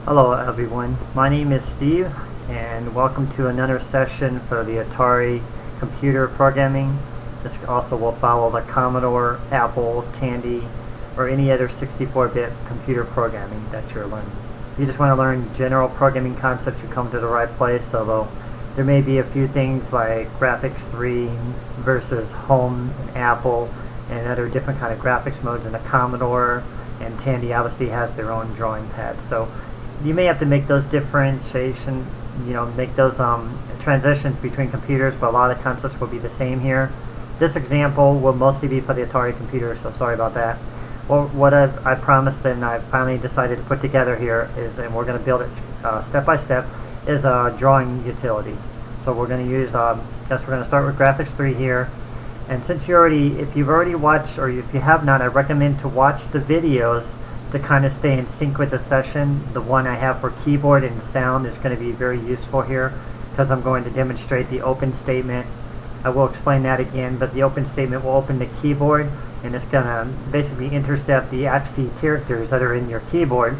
Hello everyone, my name is Steve and welcome to another session for the Atari computer programming. This also will follow the Commodore, Apple, Tandy, or any other 64-bit computer programming that you're learning. If you just want to learn general programming concepts, you come to the right place, although there may be a few things like Graphics 3 versus Home and Apple and other different kind of graphics modes in the Commodore, and Tandy obviously has their own drawing pads. So you may have to make those differentiation, make those transitions between computers, but a lot of the concepts will be the same here. This example will mostly be for the Atari computer, so sorry about that. Well, what I promised and I finally decided to put together here is, and we're going to build it step by step, is a drawing utility. So we're going to use, we're going to start with Graphics 3 here. And since if you've already watched, or if you have not, I recommend to watch the videos to kind of stay in sync with the session. The one I have for keyboard and sound is going to be very useful here because I'm going to demonstrate the open statement. I will explain that again, but the open statement will open the keyboard and it's going to basically intercept the actual characters that are in your keyboard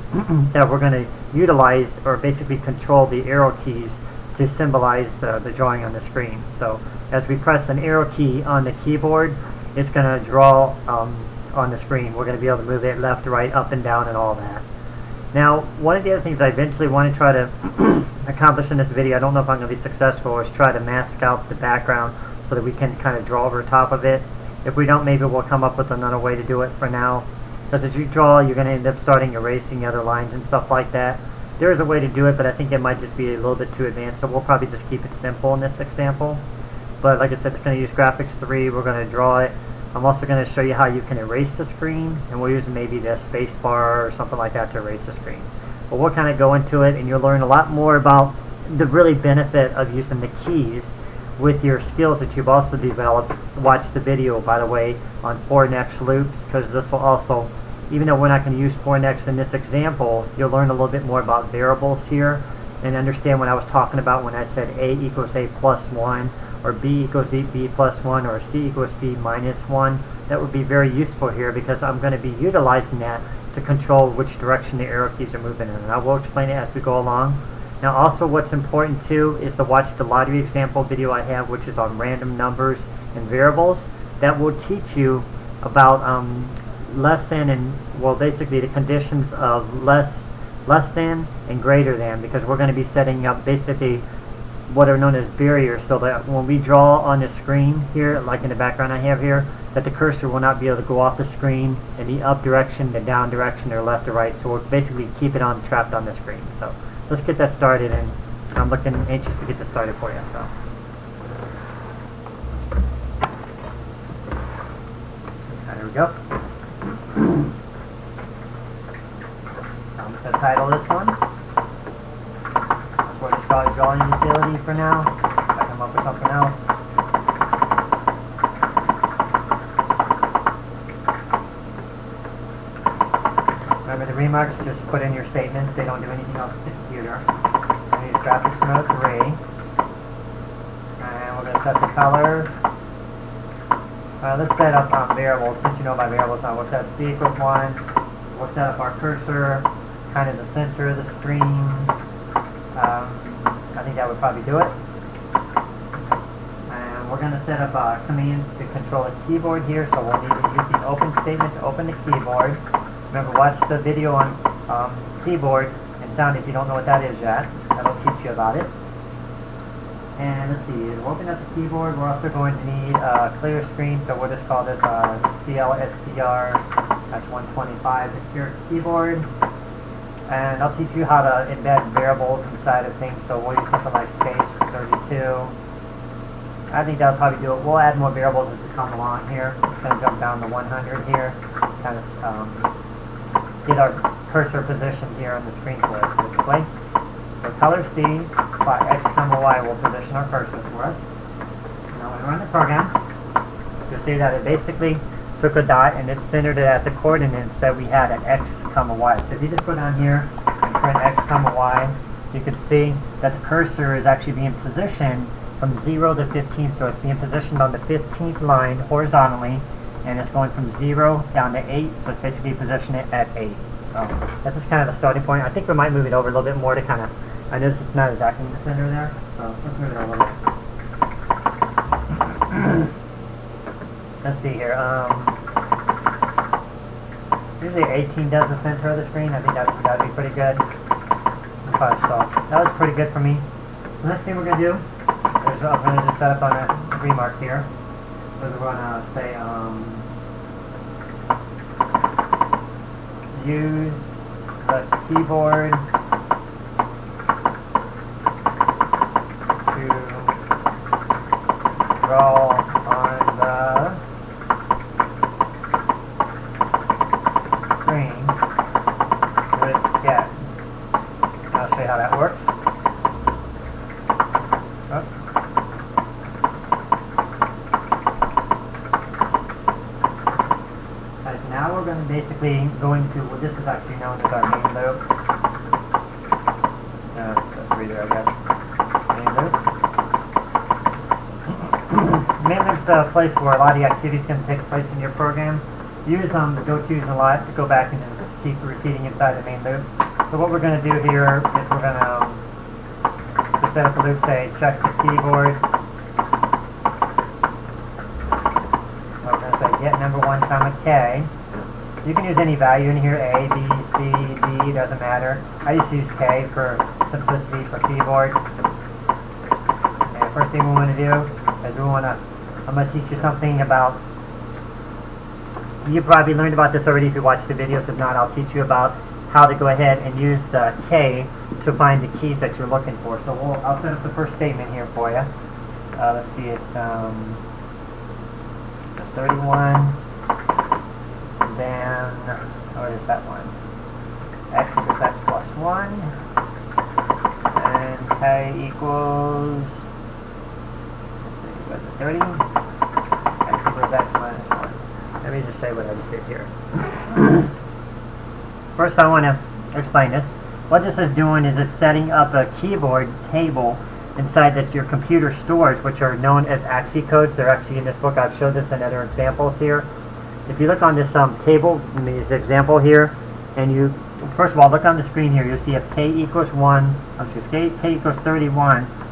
that we're going to utilize or basically control the arrow keys to symbolize the drawing on the screen. So as we press an arrow key on the keyboard, it's going to draw on the screen. We're going to be able to move it left, right, up and down and all that. Now, one of the other things I eventually want to try to accomplish in this video, I don't know if I'm going to be successful, is try to mask out the background so that we can kind of draw over top of it. If we don't, maybe we'll come up with another way to do it for now. Because as you draw, you're going to end up starting erasing other lines and stuff like that. There is a way to do it, but I think it might just be a little bit too advanced, so we'll probably just keep it simple in this example. But like I said, it's going to use Graphics 3. We're going to draw it. I'm also going to show you how you can erase the screen, and we'll use maybe the space bar or something like that to erase the screen. But we'll kind of go into it, and you'll learn a lot more about the really benefit of using the keys with your skills that you've also developed. Watch the video, by the way, on 4-next loops, because this will also, even though we're not going to use 4-next in this example, you'll learn a little bit more about variables here and understand what I was talking about when I said A equals A plus 1, or B equals B plus 1, or C equals C minus 1. That would be very useful here because I'm going to be utilizing that to control which direction the arrow keys are moving in. And I will explain it as we go along. Now also what's important too is to watch the lottery example video I have, which is on random numbers and variables. That will teach you about less than and, well, basically the conditions of less than and greater than, because we're going to be setting up basically what are known as barriers, so that when we draw on the screen here, like in the background I have here, that the cursor will not be able to go off the screen in the up direction, the down direction, or left or right. So we'll basically keep it trapped on the screen. So let's get that started, and I'm looking anxious to get this started for you. So there we go. I'm just going to title this one. We'll just call it drawing utility for now. I come up with something else. Remember the remarks, just put in your statements. They don't do anything else with the computer. I'm going to use graphics mode 3. And we're going to set the color. Let's set up variables. Since you know my variables now, we'll set C equals 1. We'll set up our cursor, kind of the center of the screen. I think that would probably do it. And we're going to set up commands to control the keyboard here, so we'll need to use the open statement to open the keyboard. Remember, watch the video on keyboard and sound if you don't know what that is yet. That'll teach you about it. And let's see, we'll open up the keyboard. We're also going to need a clear screen, so we'll just call this CLSCR. That's 125, the keyboard. And I'll teach you how to embed variables inside of things, so we'll use something like space or 32. I think that'll probably do it. We'll add more variables as we come along here. I'm just going to jump down to 100 here, kind of get our cursor positioned here on the screen for us, basically. So color C, X, Y will position our cursor for us. Now when we run the program, you'll see that it basically took a dot and it centered it at the coordinates that we had at X, Y. So if you just go down here and print X, Y, you can see that the cursor is actually being positioned from 0 to 15. So it's being positioned on the 15th line horizontally, and it's going from 0 down to 8. So it's basically positioning it at 8. So So this is kind of the starting point. I think we might move it over a little bit more to kind of, I notice it's not exactly in the center there, so let's move it over a little bit. Let's see here. Usually 18 does the center of the screen. I think that'd be pretty good. Okay, so that looks pretty good for me. The next thing we're going to do is I'm going to just set up on a remark here. So we're going to say use the keyboard to draw on the screen with get. I'll show you how that works. Oops. Right, so now we're going to basically go into what this is actually known as our main loop. That's reader, I guess. Main loop. Main loop's a place where a lot of the activities can take place in your program. Use the go-tos a lot to go back and just keep repeating inside the main loop. So what we're going to do here is we're going to set up a loop, say check the keyboard. So we're going to say get number 1 comma K. You can use any value in here, A, B, C, D, doesn't matter. I just use K for simplicity for keyboard. And the first thing we want to do is I'm going to teach you something about, you probably learned about this already if you watched the videos. If not, I'll teach you about how to go ahead and use the K to find the keys that you're looking for. So I'll set up the first statement here for you. Let's see, it's 31. Then, what is that one? X equals X plus 1. And K equals, let's see, was it 30? X equals X minus 1. Let me just say what I just did here. First, I want to explain this. What this is doing is it's setting up a keyboard table inside that your computer stores, which are known as AXI codes. They're actually in this book. I've showed this in other examples here. If you look on this table, in this example here, and you, first of all, look on the screen here, you'll see if K equals 31,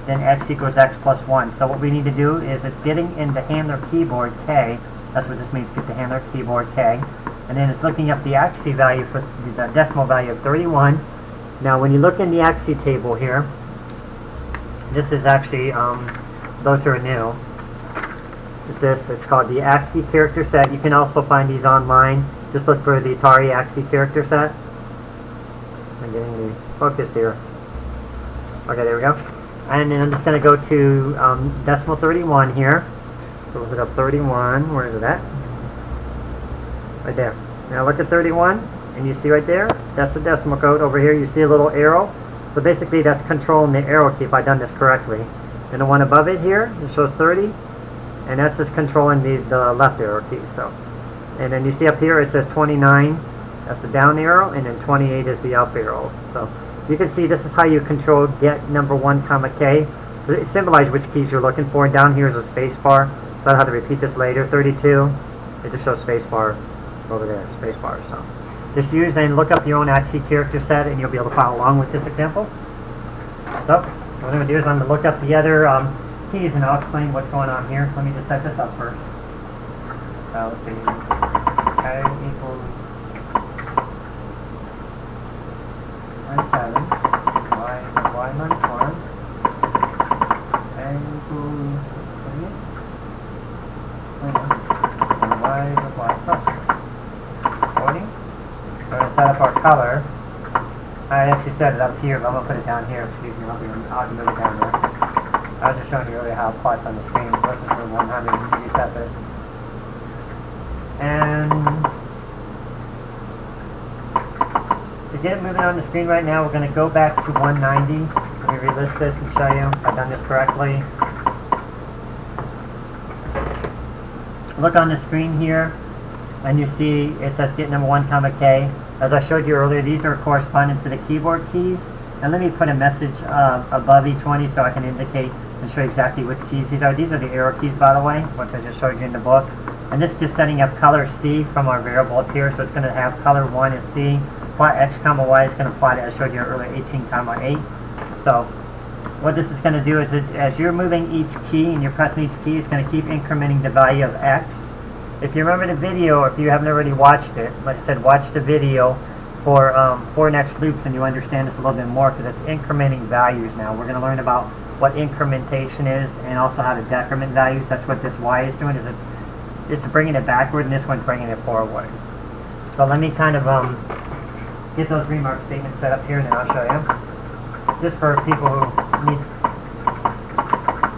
then X equals X plus 1. So what we need to do is it's getting in the handler keyboard K. That's what this means, get the handler keyboard K. And then it's looking up the AXI value for the decimal value of 31. Now when you look in the AXI table here, this is actually, those who are new, it's called the AXI character set. You can also find these online. Just look for the Atari AXI character set. I'm getting the focus here. Okay, there we go. And then I'm just going to go to decimal 31 here. So we'll look up 31. Where is it at? Right there. Now look at 31, and you see right there, that's the decimal code. Over here you see a little arrow. So basically that's controlling the arrow key if I've done this correctly. And the one above it here, it shows 30, and that's just controlling the left arrow key. So, and then you see up here it says 29, that's the down arrow, and then 28 is the up arrow. So you can see this is how you control get number 1 comma K. So it symbolizes which keys you're looking for. And down here is a space bar, so I'll have to repeat this later. 32, it just shows space bar over there, space bar. So just use and look up your own AXI character set, and you'll be able to follow along with this example. So what I'm going to do is I'm going to look up the other keys, and I'll explain what's going on here. Let me just set this up first. Let's see. K equals 97. Y minus 1. N equals 28. And Y equals Y plus 40. We're going to set up our color. I actually set it up here, but I'm going to put it down here. Excuse me, I'll move it down there. I was just showing you earlier how it plots on the screen. So let's just move 100 and reset this. And to get it moving on the screen right now, we're going to go back to 190. Let me relist this and show you if I've done this correctly. Look on the screen here, and you see it says get number 1 comma K. As I showed you earlier, these are corresponding to the keyboard keys. And let me put a message above each one so I can indicate and show you exactly which keys these are. These are the arrow keys, by the way, which I just showed you in the book. And this is just setting up color C from our variable up here. So it's going to have color 1 is C, apply x comma y is going to apply to, as I showed you earlier, 18 comma 8. So what this is going to do is as you're moving each key and you're pressing each key, it's going to keep incrementing the value of x. If you remember the video, or if you haven't already watched it, like I said, watch the video for next loops and you understand this a little bit more, because it's incrementing values now. We're going to learn about what incrementation is and also how to decrement values. That's what this y is doing, is it's bringing it backward and this one's bringing it forward. So let me kind of get those remark statements set up here and then I'll show you. Just for people who need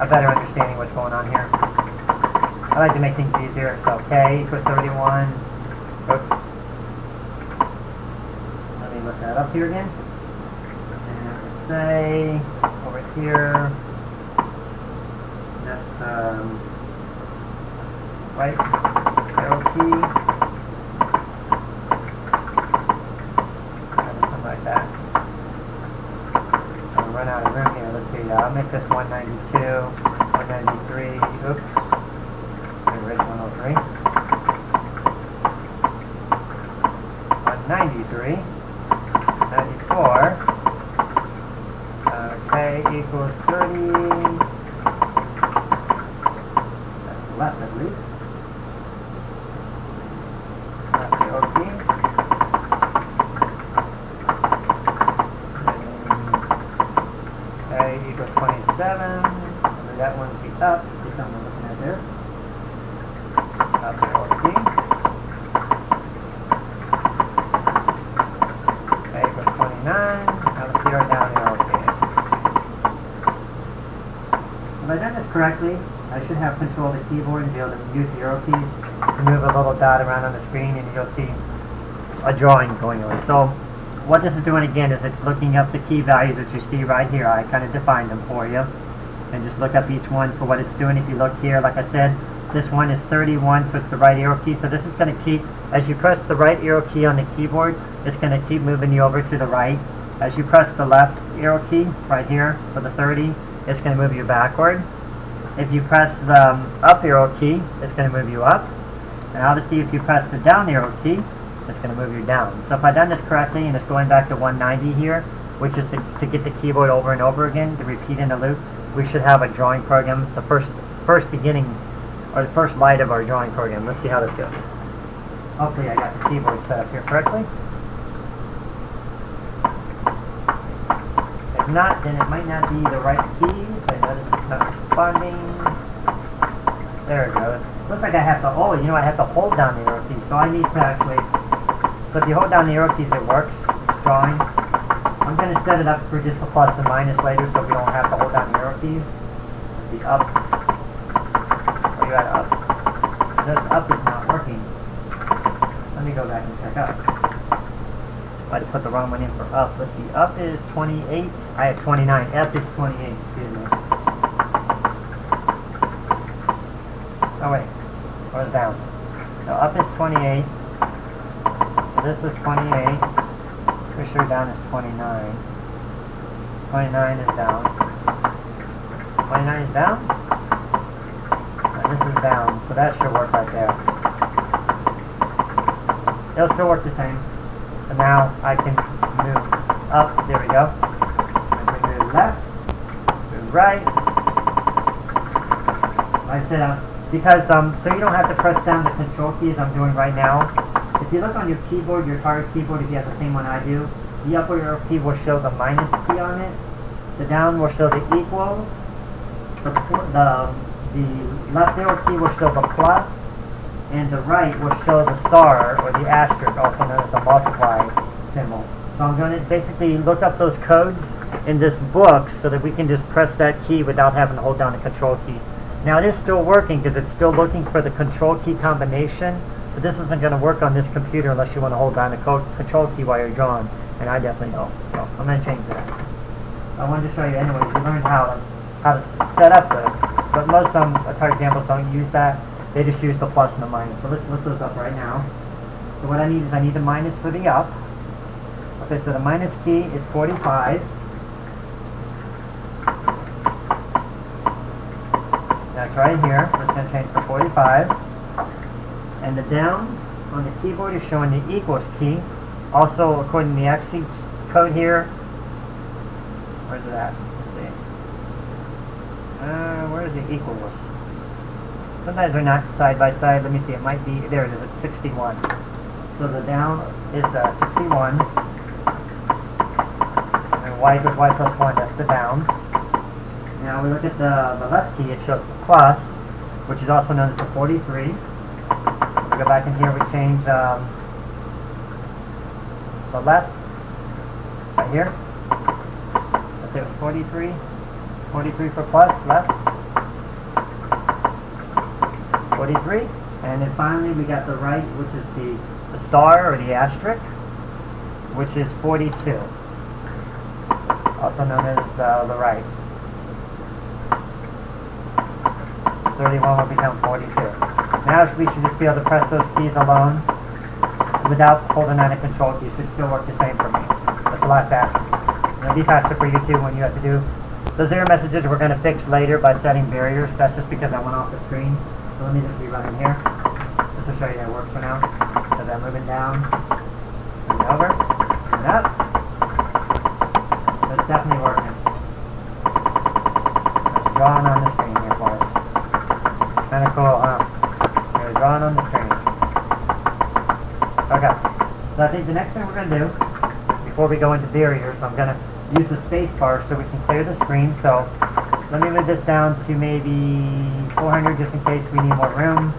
a better understanding what's going on here. I like to make things easier, so k equals 31. Oops. Let me look that up here again. And say, over here, that's the right arrow key. Something like that. So I'll run out of room here. Let's see, I'll make this 192, 193, oops. Erase 103. 193. 94. K equals 30. That's the left, I believe. That's the OK. K equals 27. That one's the up. That's what we're looking at there. That's the OK. K equals 29. Now let's see our down arrow key. If I've done this correctly, I should have control of the keyboard and be able to use the arrow keys to move a little dot around on the screen, and you'll see a drawing going on. So what this is doing again is it's looking up the key values that you see right here. I kind of defined them for you. And just look up each one for what it's doing. If you look here, like I said, this one is 31, so it's the right arrow key. So this is going to keep, as you press the right arrow key on the keyboard, it's going to keep moving you over to the right. As you press the left arrow key right here for the 30, it's going to move you backward. If you press the up arrow key, it's going to move you up. And obviously if you press the down arrow key, it's going to move you down. So if I've done this correctly and it's going back to 190 here, which is to get the keyboard over and over again, to repeat in the loop, we should have a drawing program, the first beginning, or the first light of our drawing program. Let's see how this goes. Hopefully I got the keyboard set up here correctly. If not, then it might not be the right keys. I notice it's not responding. There it goes. Looks like I have to, I have to hold down the arrow keys. So I need to actually, so if you hold down the arrow keys, it works. It's drawing. I'm going to set it up for just the plus and minus later so we don't have to hold down the arrow keys. Let's see, up. Oh, you got up. This up is not working. Let me go back and check up. I had to put the wrong one in for up. Let's see, up is 28. I have 29. F is 28, excuse me. Oh wait, or it's down. No, up is 28. So this is 28. Pretty sure down is 29. 29 is down. 29 is down? And this is down, so that should work right there. It'll still work the same. And now I can move up, there we go. And we move left, move right. Like I said, because, so you don't have to press down the control key as I'm doing right now. If you look on your keyboard, your Atari keyboard, if you have the same one I do, the upper arrow key will show the minus key on it. The down will show the equals. The left arrow key will show the plus. And the right will show the star, or the asterisk, also known as the multiply symbol. So I'm going to basically look up those codes in this book so that we can just press that key without having to hold down the control key. Now it is still working because it's still looking for the control key combination, but this isn't going to work on this computer unless you want to hold down the control key while you're drawing, and I definitely don't. So I'm going to change that. I wanted to show you anyways, you learned how to set up those, but most Atari examples don't use that. They just use the plus and the minus. So let's look those up right now. So what I need is I need the minus for the up. Okay, so the minus key is 45. That's right here. We're just going to change to 45. And the down on the keyboard is showing the equals key. Also, according to the XC code here, where's it at? Let's see. Where's the equals? Sometimes they're not side by side. Let me see. It might be, there it is. It's 61. So the down is the 61. And y equals y plus 1. That's the down. Now we look at the left key. It shows the plus, which is also known as the 43. We go back in here. We change the left right here. Let's say it was 43. 43 for plus left. 43. And then finally we got the right, which is the star or the asterisk, which is 42. Also known as the right. 31 will become 42. Now we should just be able to press those keys alone without holding on a control key. It should still work the same for me. That's a lot faster. It'll be faster for you too when you have to do those error messages. We're going to fix later by setting barriers. That's just because I went off the screen. So let me just rerun in here just to show you that it works for now. So I'm moving down, moving over, and up. That's definitely working. It's drawing on the screen here for us. Kind of cool, huh? We're drawing on the screen. Okay. So I think the next thing we're going to do, before we go into barriers, I'm going to use the space bar so we can clear the screen. So let me move this down to maybe 400 just in case we need more room.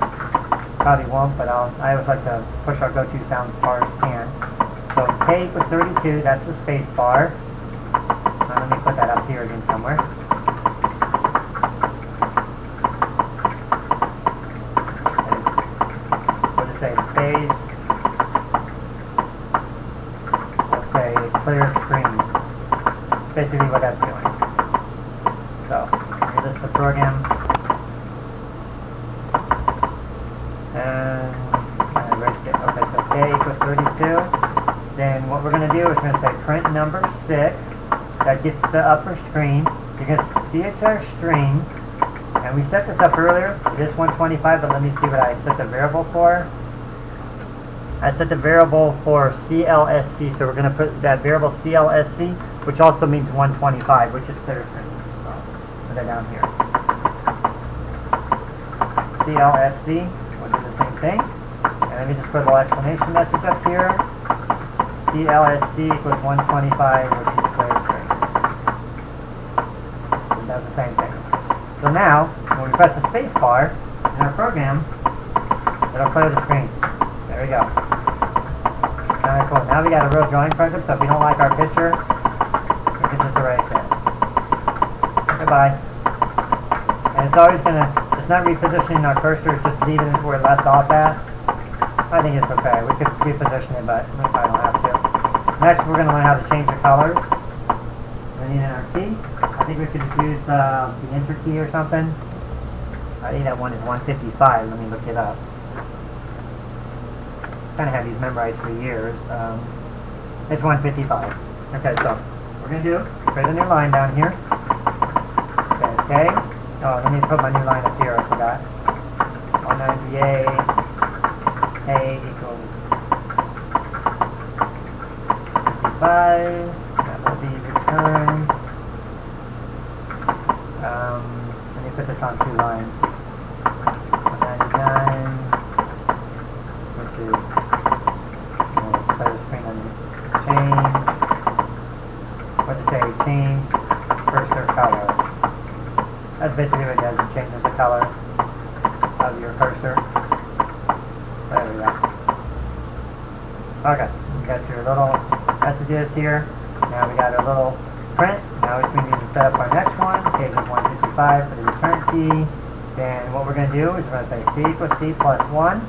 Probably won't, but I always like to push our go-tos down as far as we can. So K equals 32, that's the space bar. Let me put that up here again somewhere. We'll just say space. We'll say clear screen. Basically what that's doing. So, here's this the program. And I erased it. Okay, so K equals 32. Then what we're going to do is we're going to say print number 6. That gets the upper screen. You're going to CHR string. And we set this up earlier. It is 125, but let me see what I set the variable for. I set the variable for CLSC, so we're going to put that variable CLSC, which also means 125, which is clear screen. So put that down here. CLSC, we'll do the same thing. And let me just put a little explanation message up here. CLSC equals 125, which is clear screen. It does the same thing. So now, when we press the space bar in our program, it'll clear the screen. There we go. Kind of cool. Now we got a real drawing program, so if we don't like our picture, we can just erase it. Goodbye. And it's always going to, it's not repositioning our cursor, it's just leaving it where it left off at. I think it's okay. We could reposition it, but we probably don't have to. Next, we're going to learn how to change the colors. We need our key. I think we could just use the enter key or something. I think that one is 155. Let me look it up. Kind of have these memorized for years. It's 155. Okay, so what we're going to do, create a new line down here. Say okay. Oh, let me put my new line up here. I forgot. 198. A equals 55. That will be return. Let me put this on 2 lines. 199, which is clear the screen and change. What to say? Change cursor color. That's basically what it does. It changes the color of your cursor. There we go. Okay, we got your little messages here. Now we got our little print. Now we need to set up our next one. K equals 155 for the return key. Then what we're going to do is we're going to say C equals C plus 1.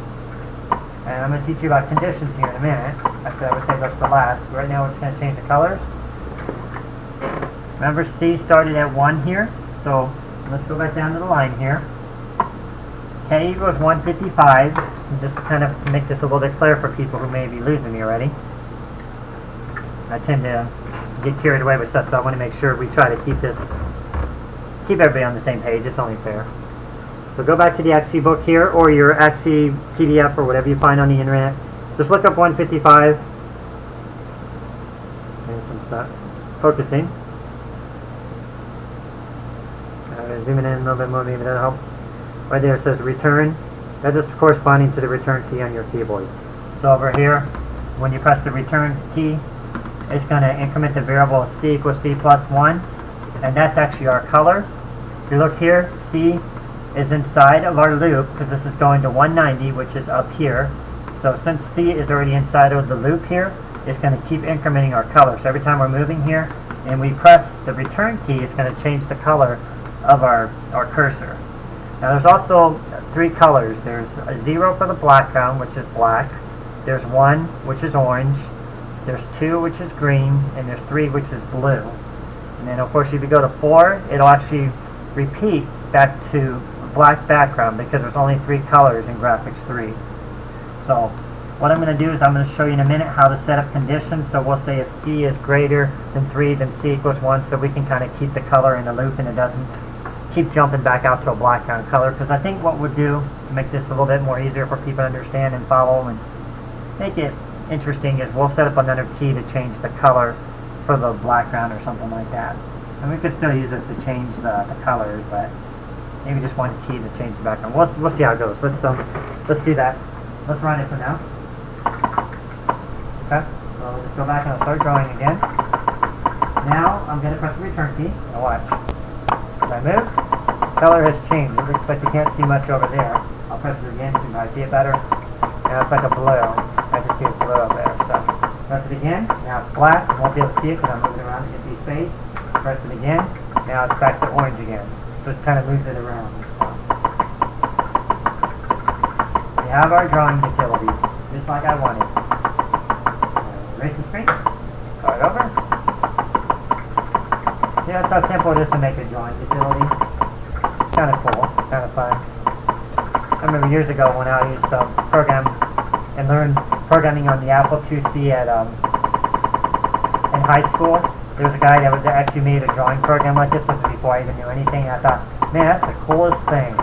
And I'm going to teach you about conditions here in a minute. Actually, I would say those for last. Right now we're just going to change the colors. Remember C started at 1 here. So let's go back down to the line here. K equals 155. And just to kind of make this a little bit clearer for people who may be losing me already. I tend to get carried away with stuff, so I want to make sure we try to keep everybody on the same page. It's only fair. So go back to the XC book here, or your XC PDF, or whatever you find on the internet. Just look up 155, it's not focusing. Zooming in a little bit more, maybe that'll help. Right there it says return. That is corresponding to the return key on your keyboard. So over here, when you press the return key, it's going to increment the variable c equals c plus 1, and that's actually our color. If you look here, c is inside of our loop because this is going to 190, which is up here. So since c is already inside of the loop here, it's going to keep incrementing our color. So every time we're moving here and we press the return key, it's going to change the color of our cursor. Now there's also 3 colors. There's a 0 for the background, which is black. There's 1, which is orange. There's 2, which is green. And there's 3, which is blue. And then of course if you go to 4, it'll actually repeat back to black background because there's only 3 colors in graphics 3. So what I'm going to do is I'm going to show you in a minute how to set up conditions. So we'll say if c is greater than 3, then c equals 1, so we can kind of keep the color in the loop and it doesn't keep jumping back out to a background color. Because I think what we'll do to make this a little bit more easier for people to understand and follow and make it interesting is we'll set up another key to change the color for the background or something like that. And we could still use this to change the colors, but maybe just one key to change the background. We'll see how it goes. Let's do that. Let's run it for now. Okay, so I'll just go back and I'll start drawing again. Now I'm going to press the return key. Now watch. As I move, color has changed. It looks like you can't see much over there. I'll press it again so you can see it better. Now it's like a blue. I can see it's blue over there. So press it again. Now it's black. You won't be able to see it because I'm moving around to get these space. Press it again. Now it's back to orange again. So it kind of moves it around. We have our drawing utility, just like I wanted. Erase the screen. Start over. See, that's how simple it is to make a drawing utility. It's kind of cool, kind of fun. I remember years ago when I used to program and learn programming on the Apple IIc at in high school. There was a guy that actually made a drawing program like this. This was before I even knew anything. I thought, man, that's the coolest thing.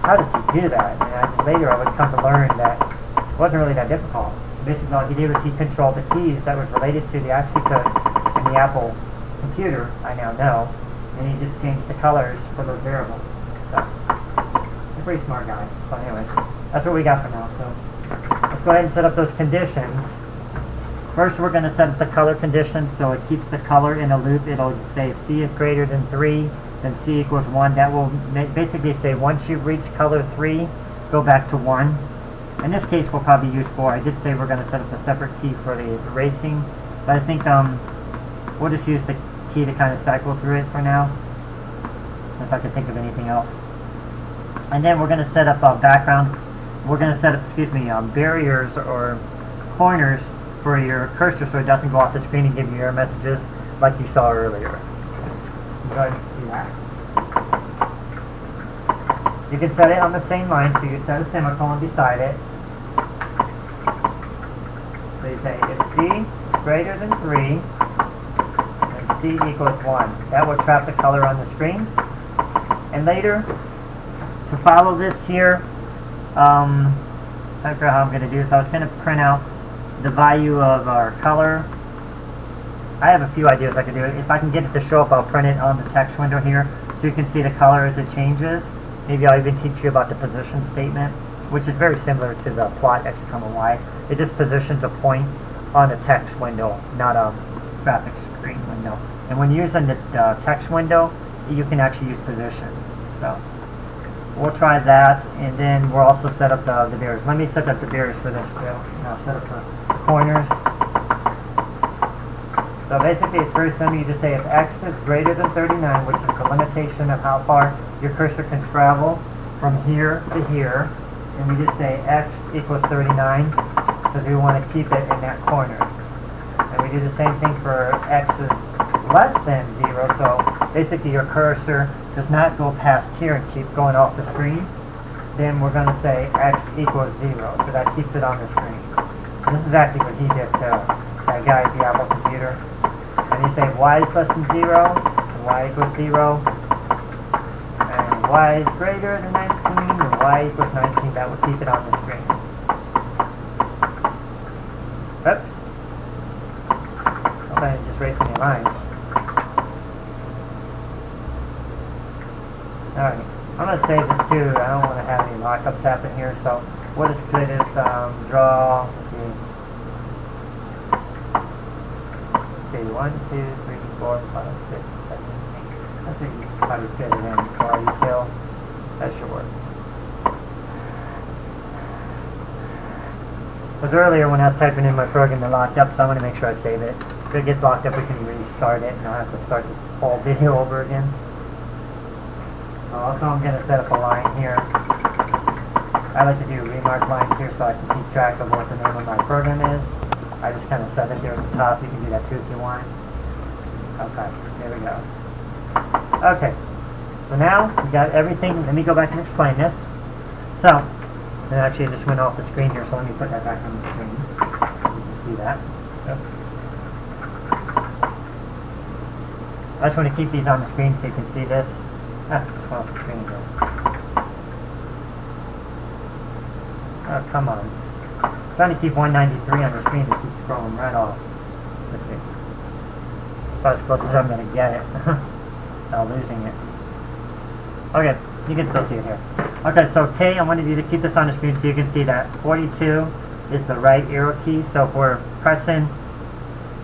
How does he do that? And later I would come to learn that it wasn't really that difficult. Basically all he did was he controlled the keys that was related to the ASCII codes in the Apple computer, I now know, and he just changed the colors for those variables. So, he's a pretty smart guy. So anyways, that's what we got for now. So let's go ahead and set up those conditions. First we're going to set up the color condition so it keeps the color in a loop. It'll say if c is greater than 3, then c equals 1. That will basically say once you've reached color 3, go back to 1. In this case we'll probably use 4. I did say we're going to set up a separate key for the erasing, but I think we'll just use the key to kind of cycle through it for now, if I can think of anything else. And then we're going to set up a background. We're going to set up, barriers or corners for your cursor so it doesn't go off the screen and give you error messages like you saw earlier. Go ahead and do that. You can set it on the same line, so you can set a semicolon beside it. So you say if c is greater than 3, then c equals 1. That will trap the color on the screen. And later, to follow this here, I forgot how I'm going to do this. I was going to print out the value of our color. I have a few ideas I can do. If I can get it to show up, I'll print it on the text window here so you can see the color as it changes. Maybe I'll even teach you about the position statement, which is very similar to the plot x, y. It just positions a point on the text window, not a graphics screen window. And when you're using the text window, you can actually use position. So we'll try that, and then we'll also set up the barriers. Let me set up the barriers for this too. And I'll set up the corners. So basically it's very simple. You just say if x is greater than 39, which is the limitation of how far your cursor can travel from here to here, and we just say x equals 39 because we want to keep it in that corner. And we do the same thing for x is less than 0, so basically your cursor does not go past here and keep going off the screen. Then we're going to say x equals 0, so that keeps it on the screen. And this is exactly what he did too, that guy at the Apple computer. And you say y is less than 0, and y equals 0, and y is greater than 19, and y equals 19. That will keep it on the screen. Oops. Okay, just erase breaks any lines. Alright, I'm going to save this too. I don't want to have any lockups happen here, so what is good is draw, let's see, 1, 2, 3, 4, 5, 6, 7, 8. I think you can probably fit it in draw detail. That should work. Because earlier when I was typing in my program it locked up, so I'm going to make sure I save it. If it gets locked up we can restart it and I'll have to start this whole video over again. Also I'm going to set up a line here. I like to do remark lines here so I can keep track of what the name of my program is. I just kind of set it there at the top. You can do that too if you want. Okay, there we go. Okay, so now we got everything. Let me go back and explain this. So, and actually it just went off the screen here, so let me put that back on the screen. You can see that. Oops. I just want to keep these on the screen so you can see this. Just went off the screen again. Oh, come on. I'm trying to keep 193 on the screen to keep scrolling right off. Let's see. About as close as I'm going to get it. Without losing it. Okay, you can still see it here. Okay, so K, I wanted you to keep this on the screen so you can see that 42 is the right arrow key. So if we're pressing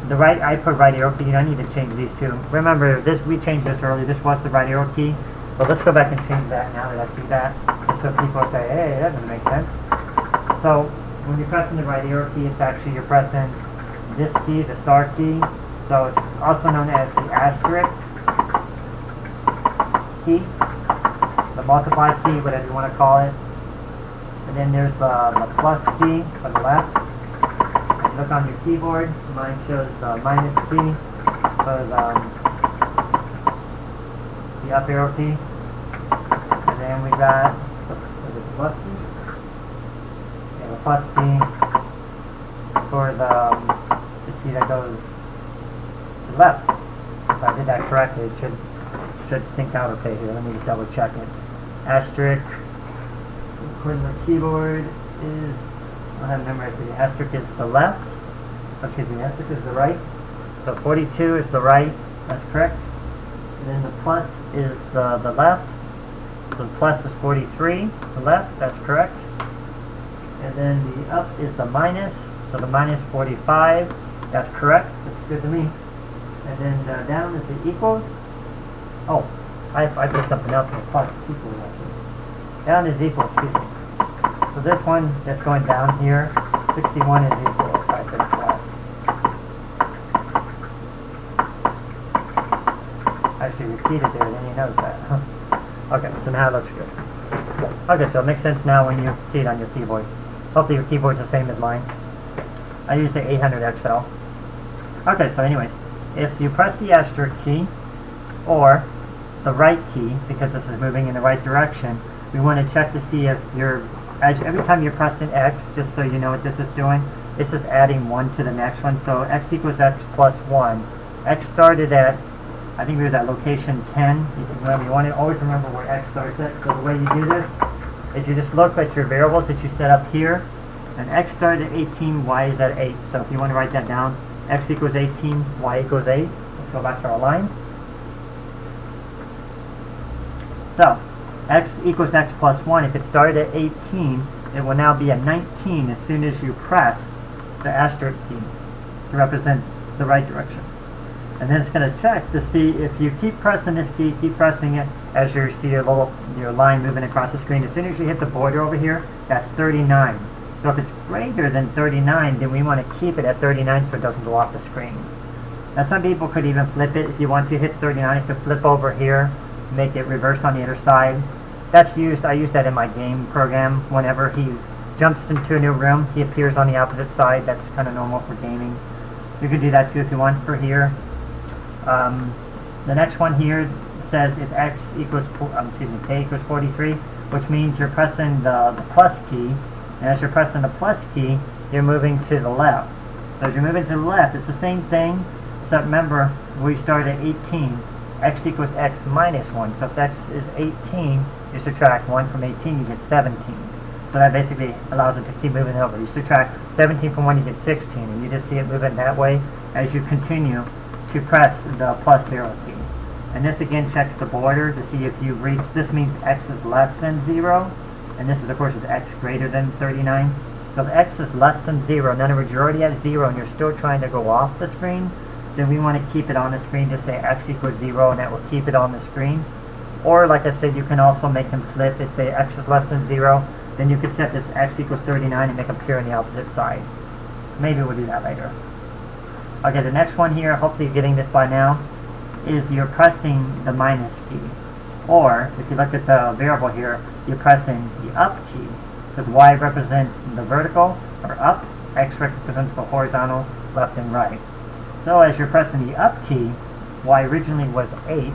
the right, I put right arrow key. I need to change these two. Remember, this we changed this earlier. This was the right arrow key. But let's go back and change that now that I see that. Just so people say, hey, that doesn't make sense. So when you're pressing the right arrow key, it's actually you're pressing this key, the star key. So it's also known as the asterisk key, the multiply key, whatever you want to call it. And then there's the plus key on the left. And look on your keyboard. Mine shows the minus key for the up arrow key. And then we got the plus key. Yeah, the plus key for the key that goes to the left. If I did that correctly, it should sync out okay here. Let me just double check it. Asterisk, according to the keyboard, is, I have memorized it. The asterisk is the left. Excuse me, the asterisk is the right. So 42 is the right. That's correct. And then the plus is the left. So the plus is 43, the left. That's correct. And then the up is the minus. So the minus 45. That's correct. That's good to me. And then down is the equals. Oh, I put something else in the plus. It's equals actually. Down is equals, excuse me. So this one that's going down here, 61 is equals. So I said plus. I actually repeated there, then you notice that. Okay, so now it looks good. Okay, so it makes sense now when you see it on your keyboard. Hopefully your keyboard's the same as mine. I use the 800XL. Okay, so anyways, if you press the asterisk key, or the right key, because this is moving in the right direction, we want to check to see if you're, every time you're pressing X, just so you know what this is doing, it's just adding 1 to the next one. So X equals X plus 1. X started at, I think it was at location 10. You want to always remember where X starts at. So the way you do this is you just look at your variables that you set up here, and X started at 18, Y is at 8. So if you want to write that down, X equals 18, Y equals 8. Let's go back to our line. So, X equals X plus 1. If it started at 18, it will now be a 19 as soon as you press the asterisk key to represent the right direction. And then it's going to check to see if you keep pressing this key, keep pressing it as you see your line moving across the screen. As soon as you hit the border over here, that's 39. So if it's greater than 39, then we want to keep it at 39 so it doesn't go off the screen. Now some people could even flip it. If you want to, hit 39, you can flip over here, make it reverse on the other side. That's used, I use that in my game program. Whenever he jumps into a new room, he appears on the opposite side. That's kind of normal for gaming. You could do that too if you want for here. The next one here says if X equals, K equals 43, which means you're pressing the plus key. And as you're pressing the plus key, you're moving to the left. So as you're moving to the left, it's the same thing, except remember, we start at 18. X equals X minus 1. So if X is 18, you subtract 1 from 18, you get 17. So that basically allows it to keep moving over. You subtract 17 from 1, you get 16. And you just see it moving that way as you continue to press the plus 0 key. And this again checks the border to see if you reach, this means x is less than 0, and this is of course is x greater than 39. So if x is less than 0, in other words you're already at 0 and you're still trying to go off the screen, then we want to keep it on the screen, just say x equals 0, and that will keep it on the screen. Or like I said, you can also make them flip and say x is less than 0, then you could set this x equals 39 and make them appear on the opposite side. Maybe we'll do that later. Okay, the next one here, hopefully you're getting this by now, is you're pressing the minus key. Or, if you look at the variable here, you're pressing the up key, because y represents the vertical, or up, x represents the horizontal, left and right. So as you're pressing the up key, y originally was 8,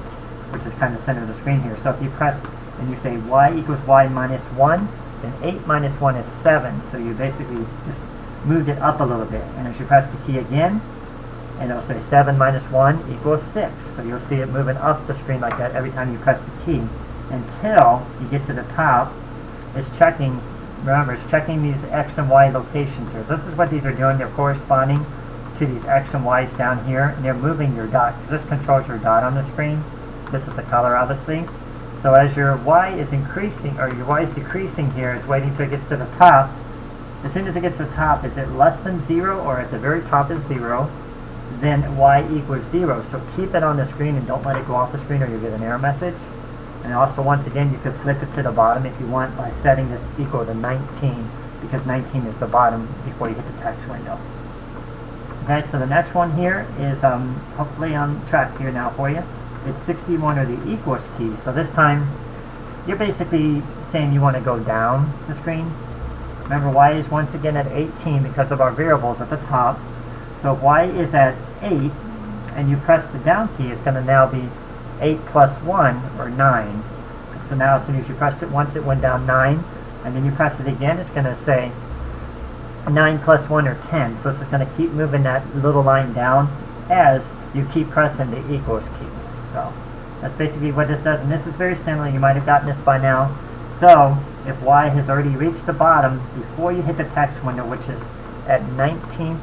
which is kind of center of the screen here. So if you press and you say y equals y minus 1, then 8 minus 1 is 7. So you basically just moved it up a little bit. And as you press the key again, and it'll say 7 minus 1 equals 6. So you'll see it moving up the screen like that every time you press the key until you get to the top. It's checking, remember, it's checking these x and y locations here. So this is what these are doing. They're corresponding to these x and y's down here, and they're moving your dot, because this controls your dot on the screen. This is the color, obviously. So as your y is increasing, or your y is decreasing here, it's waiting until it gets to the top. As soon as it gets to the top, is it less than 0, or at the very top is 0? Then y equals 0. So keep it on the screen and don't let it go off the screen or you'll get an error message. And also, once again, you could flip it to the bottom if you want by setting this equal to 19, because 19 is the bottom before you hit the text window. Okay, so the next one here is hopefully on track here now for you. It's 61, or the equals key. So this time, you're basically saying you want to go down the screen. Remember, y is once again at 18 because of our variables at the top. So if y is at 8, and you press the down key, it's going to now be 8 plus 1, or 9. So now as soon as you pressed it once, it went down 9. And then you press it again, it's going to say 9 plus 1, or 10. So it's just going to keep moving that little line down as you keep pressing the equals key. So that's basically what this does. And this is very similar. You might have gotten this by now. So if y has already reached the bottom before you hit the text window, which is at 19th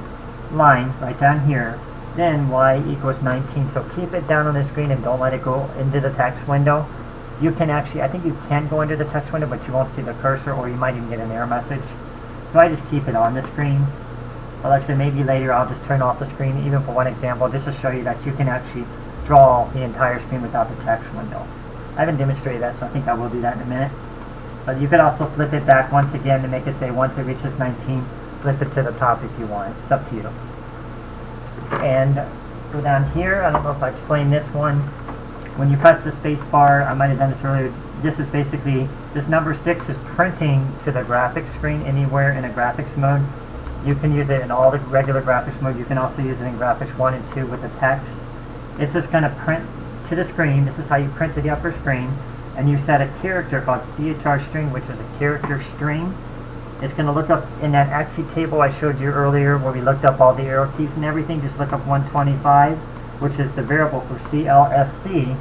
line right down here, then y equals 19. So keep it down on the screen and don't let it go into the text window. You can actually, I think you can go into the text window, but you won't see the cursor, or you might even get an error message. So I just keep it on the screen. But like I said, maybe later I'll just turn off the screen, even for one example, just to show you that you can actually draw the entire screen without the text window. I haven't demonstrated that, so I think I will do that in a minute. But you could also flip it back once again to make it say once it reaches 19, flip it to the top if you want. It's up to you. And go down here. I don't know if I explained this one. When you press the space bar, I might have done this earlier, this is basically, this number 6 is printing to the graphics screen anywhere in a graphics mode. You can use it in all the regular graphics mode. You can also use it in graphics 1 and 2 with the text. It's just going to print to the screen. This is how you print to the upper screen. And you set a character called CHR string, which is a character string. It's going to look up in that AXI table I showed you earlier where we looked up all the arrow keys and everything. Just look up 125, which is the variable for CLSC,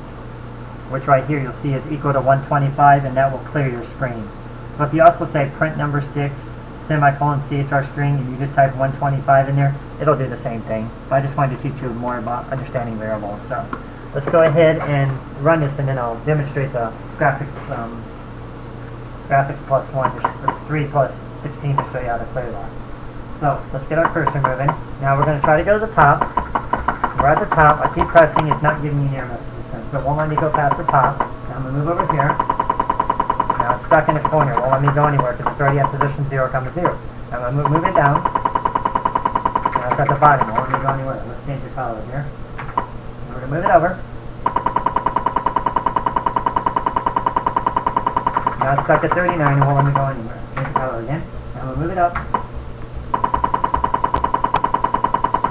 which right here you'll see is equal to 125, and that will clear your screen. So if you also say print number 6, semicolon CHR string, and you just type 125 in there, it'll do the same thing. But I just wanted to teach you more about understanding variables. So let's go ahead and run this, and then I'll demonstrate the graphics plus 1, or 3 plus 16 to show you how to clear that. So let's get our cursor moving. Now we're going to try to go to the top. We're at the top. I keep pressing. It's not giving me an error message this time, so it won't let me go past the top. Now I'm going to move over here. Now it's stuck in the corner. It won't let me go anywhere because it's already at position 0, 0. Now I'm going to move it down. Now it's at the bottom. It won't let me go anywhere. Let's change the color here. We're going to move it over. Now it's stuck at 39 and won't let me go anywhere. Change the color again. Now we'll move it up.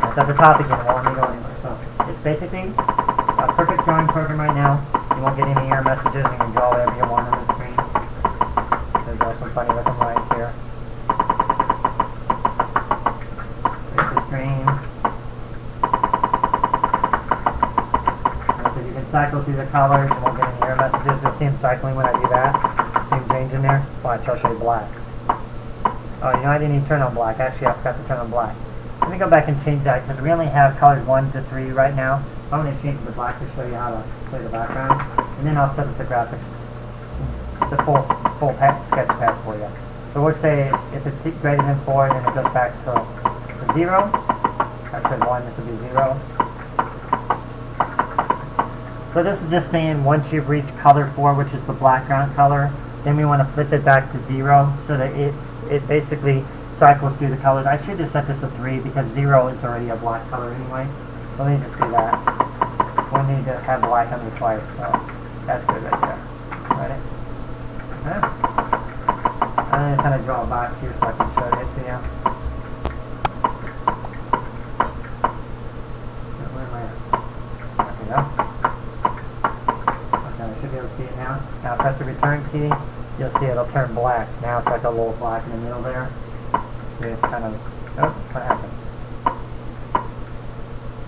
Now it's at the top again. It won't let me go anywhere. So it's basically a perfect drawing program right now. You won't get any error messages. You can draw whatever you want on the screen. There's also some funny looking lines here. There's the screen. So you can cycle through the colors. You won't get any error messages. You'll see them cycling when I do that. Change in there. Watch, I'll show you black. Oh, you know, I didn't even turn on black. Actually, I forgot to turn on black. Let me go back and change that because we only have colors 1 to 3 right now. So I'm going to change it to black to show you how to clear the background. And then I'll set up the graphics, the full sketch pad for you. So we'll say if it's greater than 4, then it goes back to 0. I said 1, this will be 0. So this is just saying once you've reached color 4, which is the background color, then we want to flip it back to 0 so that it basically cycles through the colors. I should just set this to 3 because 0 is already a black color anyway. So let me just do that. We need to have black on the twice, so that's good right there. Ready? Okay. I'm going to kind of draw a box here so I can show it to you. Where am I at? There we go. Okay, I should be able to see it now. Now press the return key. You'll see it'll turn black. Now it's like a little black in the middle there. See, it's kind of... Oh, what happened?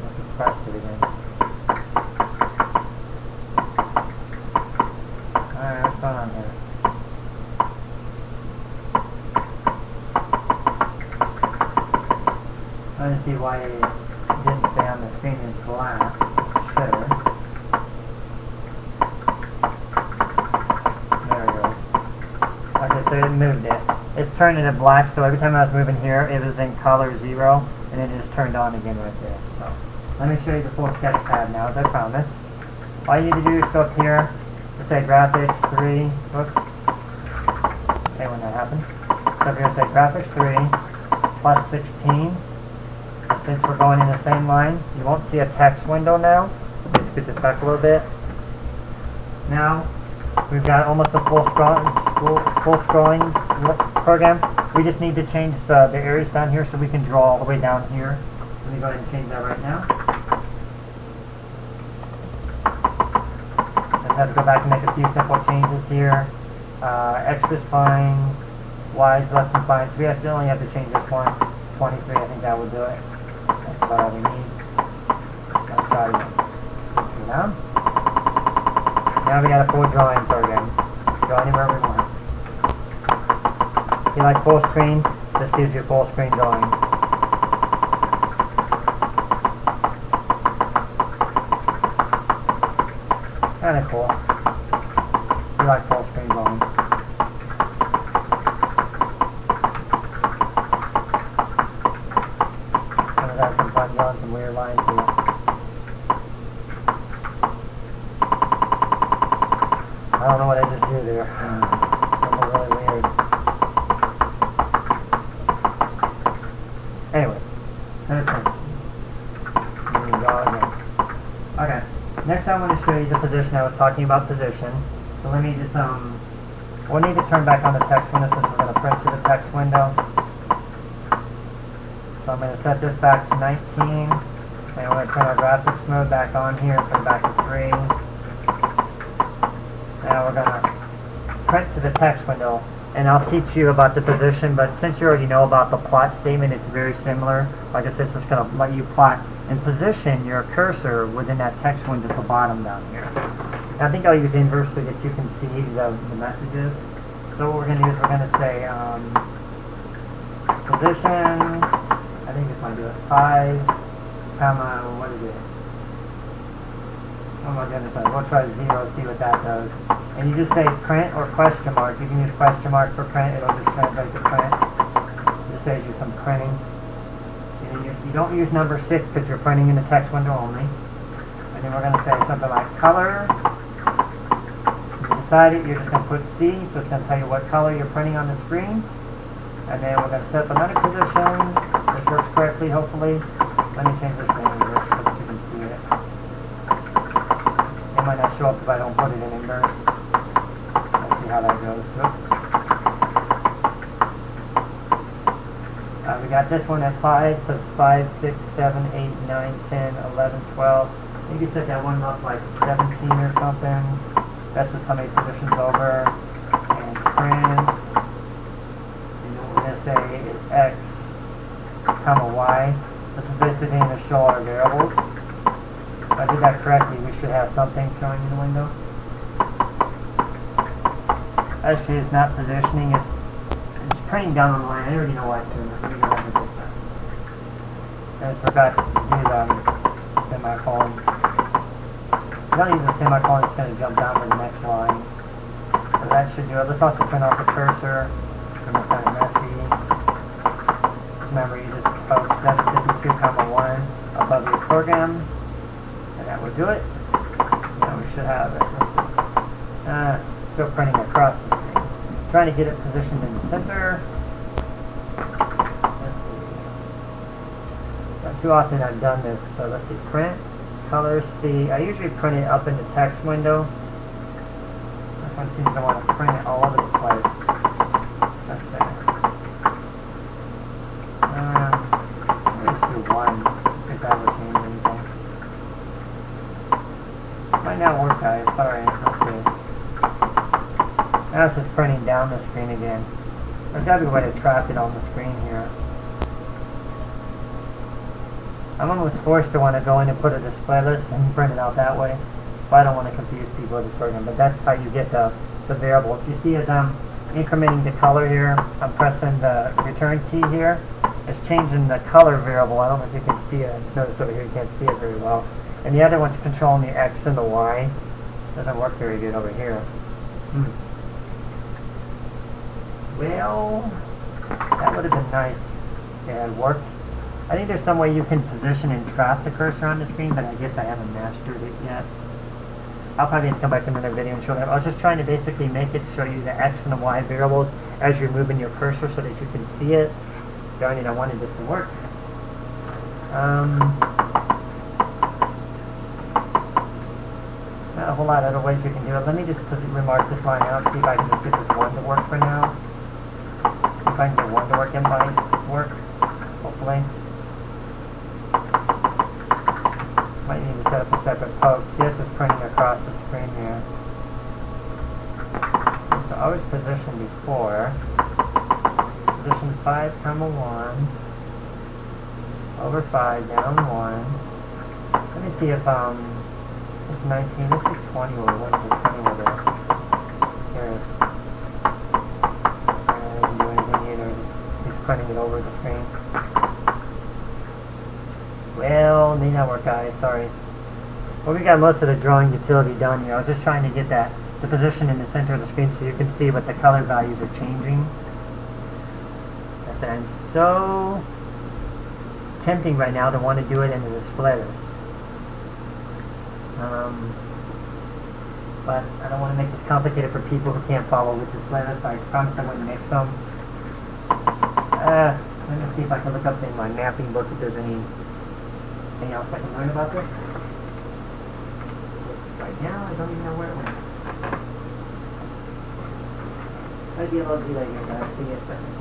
Let's press it again. Alright, what's going on here? I want to see why it didn't stay on the screen in black. It should. There it goes. Okay, so it moved it. It's turned into black, so every time I was moving here, it was in color 0, and it just turned on again right there. So let me show you the full sketch pad now, as I promised. All you need to do is go up here to say graphics 3. Whoops. Okay, when that happens. So up here say graphics 3 plus 16. And since we're going in the same line, you won't see a text window now. Let me scoot this back a little bit. Now, we've got almost a full scrolling program. We just need to change the areas down here so we can draw all the way down here. Let me go ahead and change that right now. Just have to go back and make a few simple changes here. X is fine. Y is less than fine. So we only have to change this one. 23, I think that will do it. That's about all we need. Let's try it again. Go down. Now we got a full drawing program. Draw anywhere we want. If you like full screen, this gives you full screen drawing. Kind of cool. If you like full screen drawing. Kind of got some fun drawing some weird lines here. I don't know what I just did there. That was really weird. Anyway, there's some. There we go again. Okay, next I want to show you the position. I was talking about position. So let me just, we'll need to turn back on the text window since we're going to print to the text window. So I'm going to set this back to 19. And we're going to turn our graphics mode back on here and put it back to 3. Now we're going to print to the text window, and I'll teach you about the position, but since you already know about the plot statement, it's very similar. Like I said, it's just going to let you plot and position your cursor within that text window at the bottom down here. Now, I think I'll use inverse so that you can see the messages. So what we're going to do is we're going to say position, I think this might do it, 5, comma, what is it? Oh my goodness, we'll try 0, see what that does. And you just say print or question mark. You can use question mark for print, it'll just translate to print. It just saves you some printing. You don't use number 6 because you're printing in the text window only. And then we're going to say something like color. When you decide it, you're just going to put C, so it's going to tell you what color you're printing on the screen. And then we're going to set up another position. This works correctly, hopefully. Let me change this to inverse so that you can see it. It might not show up if I don't put it in inverse. Let's see how that goes. Oops. We got this one at 5, so it's 5, 6, 7, 8, 9, 10, 11, 12. You can set that one up like 17 or something. That's just how many positions over. And print. And what we're going to say is X, comma Y. This is basically going to show our variables. If I did that correctly, we should have something showing in the window. Actually, it's not positioning, it's printing down on the line. I already know why it's doing that. Let me go ahead and fix that. I just forgot to do the semicolon. don't use a semicolon, it's going to jump down to the next line. So that should do it. Let's also turn off the cursor. Kind of messy. Just remember, you just poke 752, 1 above your program, and that will do it. Now we should have it. Let's see. Still printing across the screen. Trying to get it positioned in the center. Let's see. Not too often I've done this, so let's see. Print, color, C. I usually print it up in the text window. This one seems to want to print it all over the place. Let's see. Let's do 1. I think that will change anything. Might not work, guys. Sorry. Let's see. Now it's just printing down the screen again. There's got to be a way to trap it on the screen here. I'm almost forced to want to go in and put a display list and print it out that way. But I don't want to confuse people with this program. But that's how you get the variables. You see as I'm incrementing the color here, I'm pressing the return key here. It's changing the color variable. I don't know if you can see it. I just noticed over here you can't see it very well. And the other one's controlling the X and the Y. Doesn't work very good over here. Well, that would have been nice if it had worked. I think there's some way you can position and trap the cursor on the screen, but I guess I haven't mastered it yet. I'll probably have to come back in another video and show that. I was just trying to basically make it show you the X and the Y variables as you're moving your cursor so that you can see it. Darn it, I wanted this to work. Not a whole lot of other ways you can do it. Let me just remark this line out, see if I can just get this 1 to work for now. If I can get 1 to work, it might work, hopefully. Might need to set up a separate poke. See, this is printing across the screen here. Just to always position before. Position 5, 1. Over 5, down 1. Let me see if, it's 19, this is 20 or what is it, 20 over. Here it is. I didn't do anything either, just printing it over the screen. Well, may not work, guys, sorry. Well, we got most of the drawing utility done here. I was just trying to get the position in the center of the screen so you can see what the color values are changing. I said I'm so tempting right now to want to do it in the display list. But I don't want to make this complicated for people who can't follow with display lists. I promised I wouldn't make some. Let me see if I can look up in my mapping book if there's anything else I can learn about this. Right now, I don't even know where it went. Might be a little delay here, guys. Give me a second.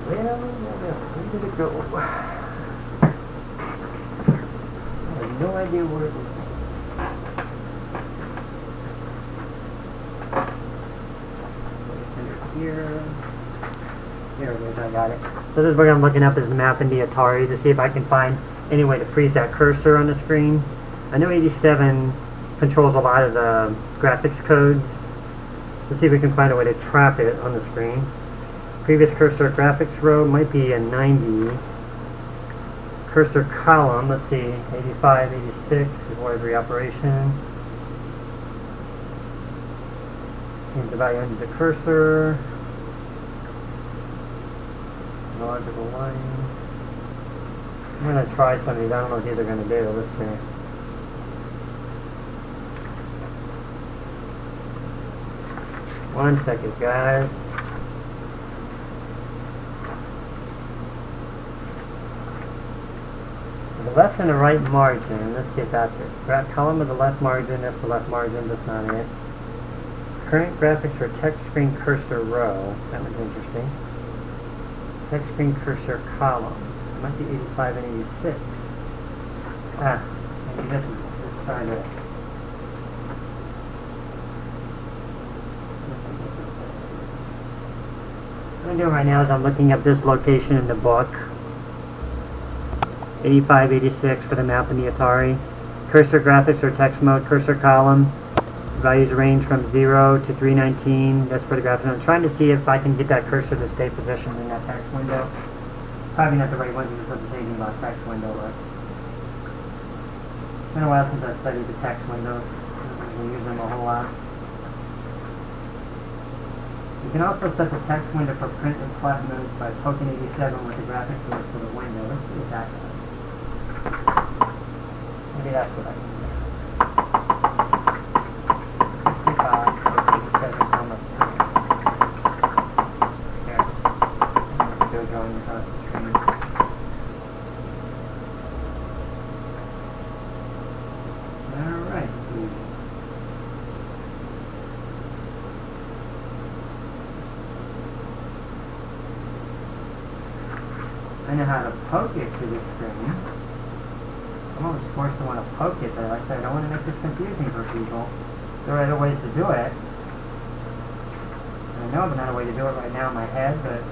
Well, where did it go? I have no idea where it went. Here. There it is, I got it. So this is what I'm looking up is the map in the Atari to see if I can find any way to freeze that cursor on the screen. I know 87 controls a lot of the graphics codes. Let's see if we can find a way to trap it on the screen. Previous cursor graphics row might be a 90. Cursor column, let's see, 85, 86 before every operation. Change the value under the cursor. Logical line. I'm going to try some of these. I don't know what these are going to do. Let's see. One second, guys. The left and the right margin. Let's see if that's it. Column of the left margin. That's the left margin. That's not it. Current graphics for text screen cursor row. That was interesting. Text screen cursor column. It might be 85 and 86. Maybe this is. Let's try this. What I'm doing right now is I'm looking up this location in the book. 85, 86 for the map in the Atari. Cursor graphics or text mode, cursor column. Values range from 0 to 319. That's for the graphics. I'm trying to see if I can get that cursor to stay positioned in that text window. Probably not the right one because it doesn't say anything about text window, but it's been a while since I studied the text windows. We use them a whole lot. You can also set the text window for print and plot modes by poking 87 with the graphics tool for the window. Let's see what that does. Maybe that's what I can do. 65 or 87 comma 3. There. And it's still drawing across the screen. Alright. I know how to poke it to the screen. I'm always forced to want to poke it, but like I said, I don't want to make this confusing for people. There are other ways to do it. And I know of another way to do it right now in my head, but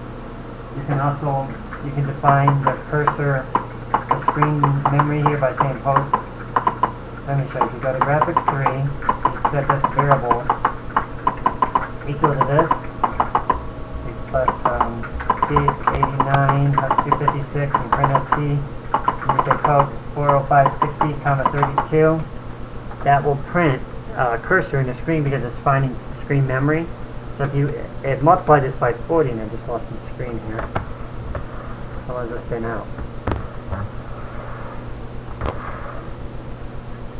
you can also, you can define the cursor, the screen memory here by saying poke. Let me show you. If you go to graphics 3, you set this variable equal to this, plus big 89 times 256 and print SC. And you say poke 40560 comma 32. That will print cursor in the screen because it's finding screen memory. So if you multiply this by 40, and I just lost my screen here. How has this been out?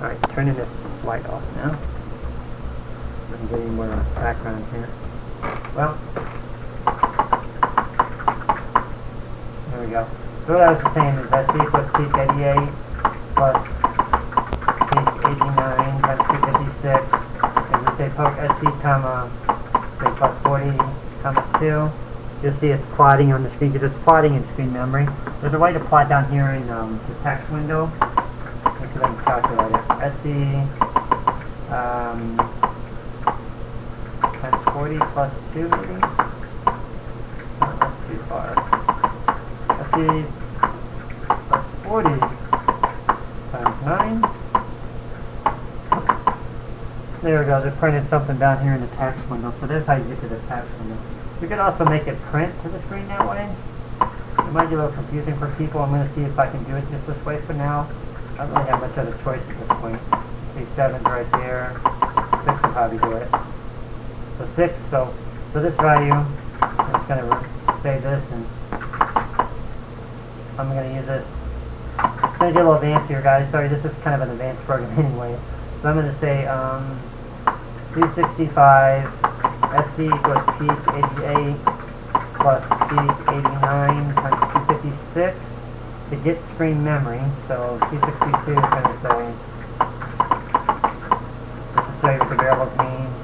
Alright, turning this light off now. I'm getting more background here. Well, there we go. So what I was saying is SC plus peak 88 plus peak 89 times 256. If we say poke SC comma, say plus 40 comma 2, you'll see it's plotting on the screen because it's plotting in screen memory. There's a way to plot down here in the text window. Let's see if I can calculate it. SC times 40 plus 2 maybe? No, that's too far. SC plus 40 times 9. There it goes. It printed something down here in the text window. So there's how you get to the text window. You can also make it print to the screen that way. It might be a little confusing for people. I'm going to see if I can do it just this way for now. I don't really have much other choice at this point. You see 7's right there. 6 will probably do it. So 6. So this value, I'm just going to say this, and I'm going to use this. It's going to get a little advanced here, guys. Sorry, this is kind of an advanced program anyway. So I'm going to say 365 SC equals peak 88 plus peak 89 times 256 to get screen memory. So 262 is going to say, this is say what the variables means,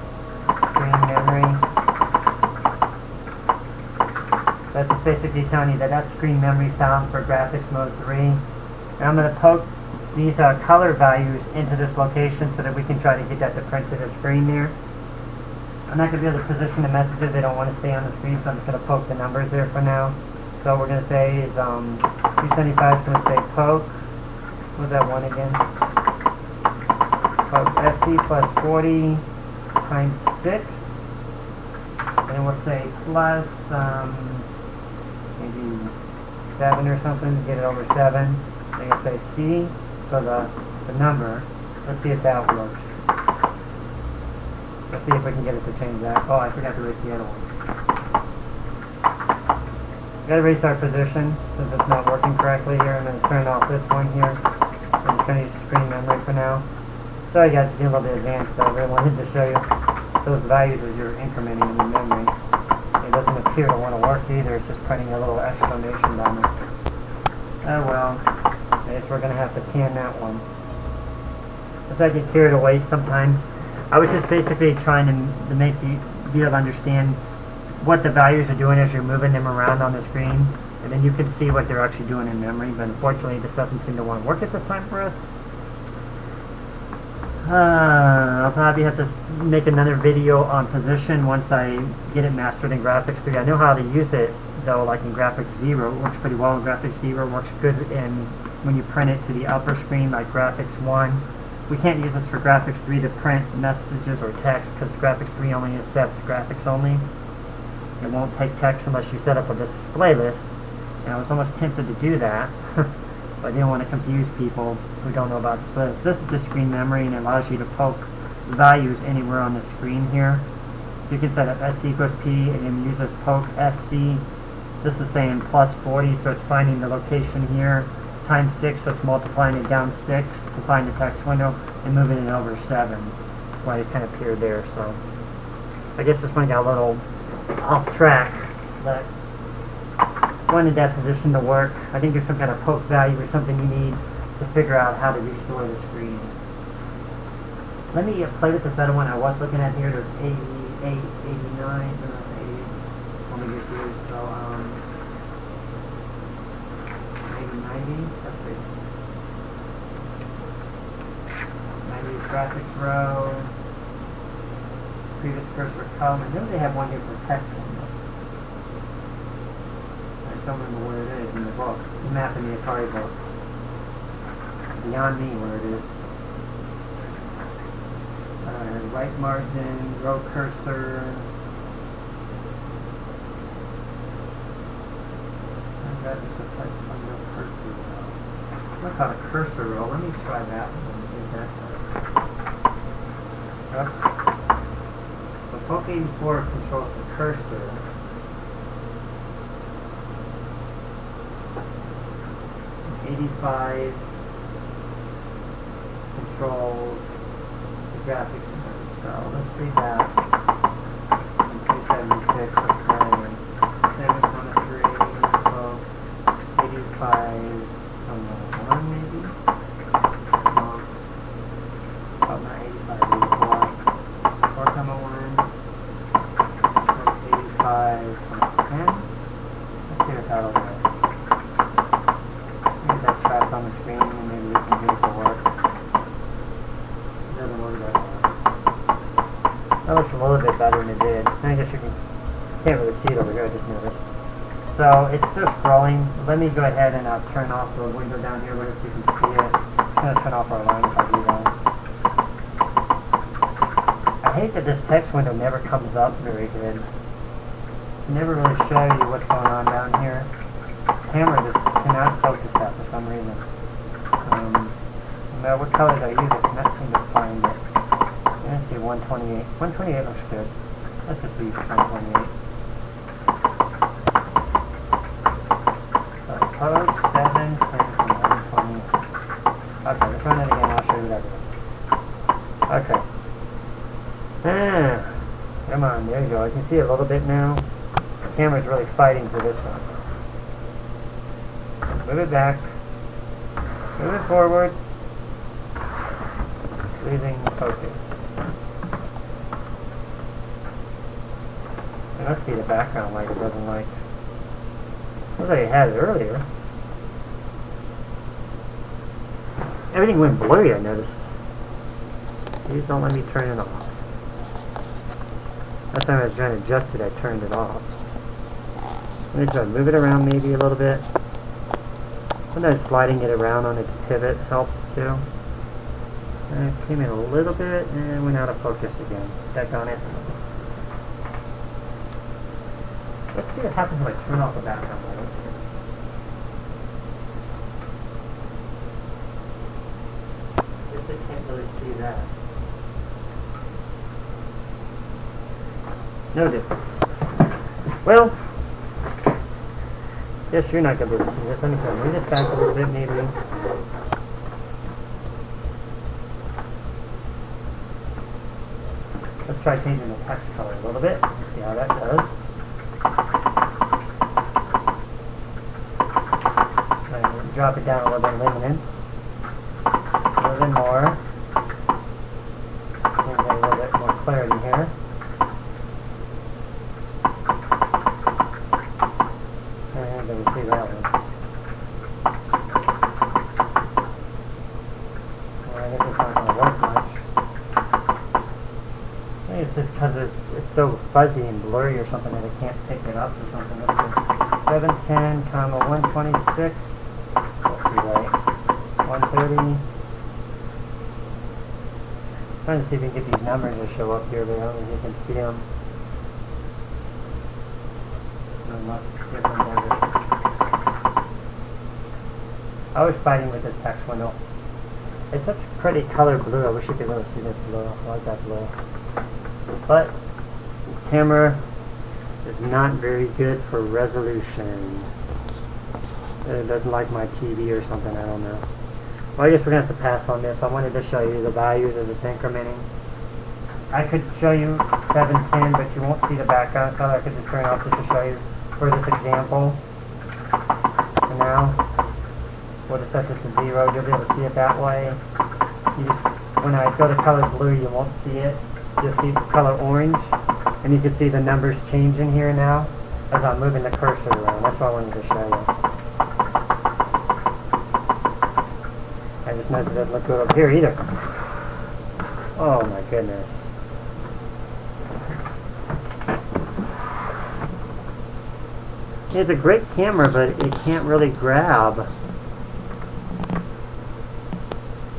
screen memory. That's just basically telling you that that's screen memory found for graphics mode 3. And I'm going to poke these color values into this location so that we can try to get that to print to the screen there. I'm not going to be able to position the messages. They don't want to stay on the screen, so I'm just going to poke the numbers there for now. So what we're going to say is 275 is going to say poke. What was that one again? Poke SC plus 40 times 6. And then we'll say plus maybe 7 or something to get it over 7. I'm going to say C for the number. Let's see if that works. Let's see if we can get it to change that. Oh, I forgot to erase the other one. Gotta erase our position since it's not working correctly here. I'm going to turn off this one here. I'm just going to use screen memory for now. Sorry guys, it's getting a little bit advanced, but I really wanted to show you those values as you're incrementing in the memory. It doesn't appear to want to work either. It's just printing a little exclamation down there. Oh well. I guess we're going to have to can that one. As I get carried away sometimes. I was just basically trying to make you be able to understand what the values are doing as you're moving them around on the screen. And then you can see what they're actually doing in memory. But unfortunately, this doesn't seem to want to work at this time for us. I'll probably have to make another video on position once I get it mastered in Graphics 3. I know how to use it, though, like in Graphics 0. It works pretty well in Graphics 0. It works good in when you print it to the upper screen, like Graphics 1. We can't use this for graphics 3 to print messages or text because graphics 3 only accepts graphics only. It won't take text unless you set up a display list. And I was almost tempted to do that, but I didn't want to confuse people who don't know about display lists. This is just screen memory, and it allows you to poke values anywhere on the screen here. So you can set up SC equals P and then use this poke SC. This is saying plus 40, so it's finding the location here, times 6, so it's multiplying it down 6 to find the text window, and moving it over 7. That's why it kind of appeared there. So I guess this one got a little off track, but wanted that position to work. I think there's some kind of poke value or something you need to figure out how to restore the screen. Let me play with this other one I was looking at here. There's 88, 89, 80. Let me just use, so, 80, 90, let's see. 90 is graphics row, previous cursor column, and then they have one here for text window. I just don't remember where it is in the book. The map in the Atari book. Beyond me where it is. Right margin, row cursor. That is a type window cursor row. Look on a cursor row. Let me try that one. Oops. So poking forward controls the cursor. And 85 controls the graphics. So let's read that. And 276, let's say 7.3, 85, 1 maybe? No. Oh, not 85, 84. 4.1, 85, 10. Let's see what that'll do. Maybe that's trapped on the screen and maybe we can do it to work. It doesn't work that well. That looks a little bit better than it did. I guess you can't really see it over here, I just noticed. So it's still scrolling. Let me go ahead and turn off the window down here, so you can see it. I'm going to turn off our line if I do that. I hate that this text window never comes up very good. It never really show you what's going on down here. The camera just cannot focus that for some reason. No matter what colors I use, I cannot seem to find it. Let's see, 128. 128 looks good. Let's just use 128. So code 7, 10, 120. Okay, let's run it again. I'll show you that again. Okay. Come on, there you go. You can see it a little bit now. The camera's really fighting for this one. Move it back. Move it forward. Losing focus. It must be the background light it doesn't like. Looks like it had it earlier. Everything went blurry, I noticed. Please don't let me turn it off. Last time I was trying to adjust it, I turned it off. Let me try to move it around maybe a little bit. Sometimes sliding it around on its pivot helps too. And it came in a little bit and went out of focus again. Daggone it. Let's see what happens when I turn off the background light. I guess I can't really see that. No difference. Well, guess you're not going to be able to see this. Let me try to move this back a little bit maybe. Let's try changing the text color a little bit. See how that does. And drop it down a little bit in luminance. A little bit more. And get a little bit more clarity here. And then we see that one. Well, I guess it's not going to work much. I think it's just because it's so fuzzy and blurry or something that it can't pick it up or something. Let's see. 710, 126. That's too late. 130. Trying to see if we can get these numbers to show up here, but I don't think you can see them. I was fighting with this text window. It's such pretty color blue. I wish you could really see this blue. I like that blue. But camera is not very good for resolution. It doesn't like my TV or something. I don't know. Well, I guess we're going to have to pass on this. I wanted to show you the values as it's incrementing. I could show you 710, but you won't see the background color. I could just turn it off just to show you for this example. And now, we'll just set this to 0. You'll be able to see it that way. You just, when I go to color blue, you won't see it. You'll see color orange. And you can see the numbers changing here now as I'm moving the cursor around. That's what I wanted to show you. I just noticed it doesn't look good up here either. Oh my goodness. It's a great camera, but it can't really grab.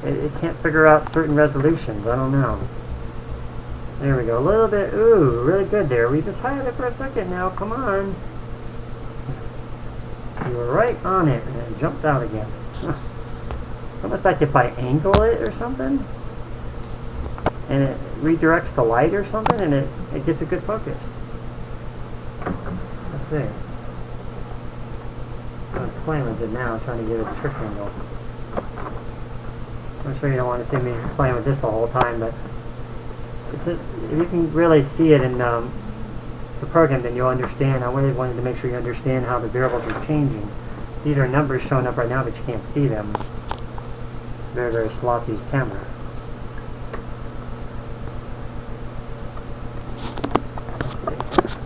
It can't figure out certain resolutions. I don't know. There we go. A little bit. Ooh, really good there. We just had it for a second now. Come on. You were right on it, and it jumped out again. It's almost like if I angle it or something, and it redirects the light or something, and it gets a good focus. Let's see. I'm playing with it now, trying to get a trick angle. I'm sure you don't want to see me playing with this the whole time, but if you can really see it in the program, then you'll understand. I really wanted to make sure you understand how the variables are changing. These are numbers showing up right now, but you can't see them. Very, very sloppy camera. Let's see.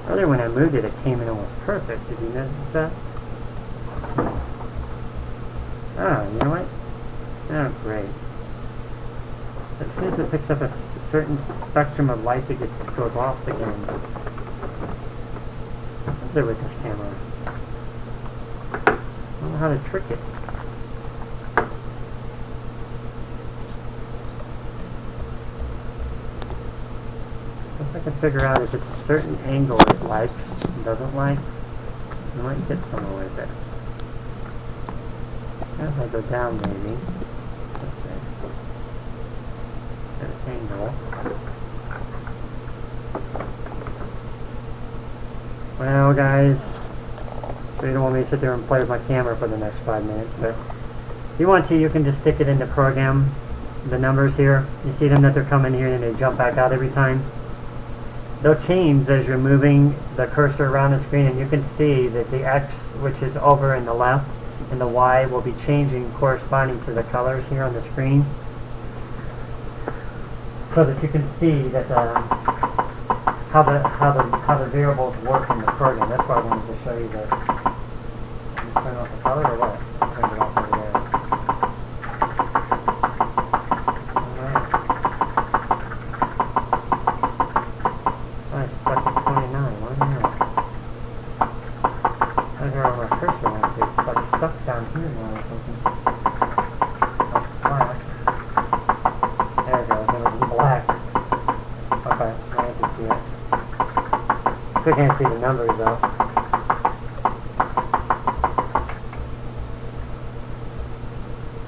Earlier when I moved it, it came in almost perfect. Did you notice that? Oh, you know what? Oh, great. As soon as it picks up a certain spectrum of light, it goes off again. What's it with this camera? I don't know how to trick it. Once I can figure out if it's a certain angle it likes and doesn't like, I might get somewhere with it. If I go down maybe. Let's see. An angle. Well guys, so you don't want me to sit there and play with my camera for the next 5 minutes, but if you want to, you can just stick it in the program. The numbers here, you see them that they're coming here and they jump back out every time. They'll change as you're moving the cursor around the screen, and you can see that the X, which is over in the left, and the Y will be changing corresponding to the colors here on the screen, so that you can see that how the variables work in the program. That's why I wanted to show you this. Just turn off the color or what? Turn it off over there. Alright. I stuck at 29. Why not? I don't know where my cursor went to. It's like stuck down here now or something. That's black. There it goes. It was in black. Okay, now I can see it. Still can't see the numbers though.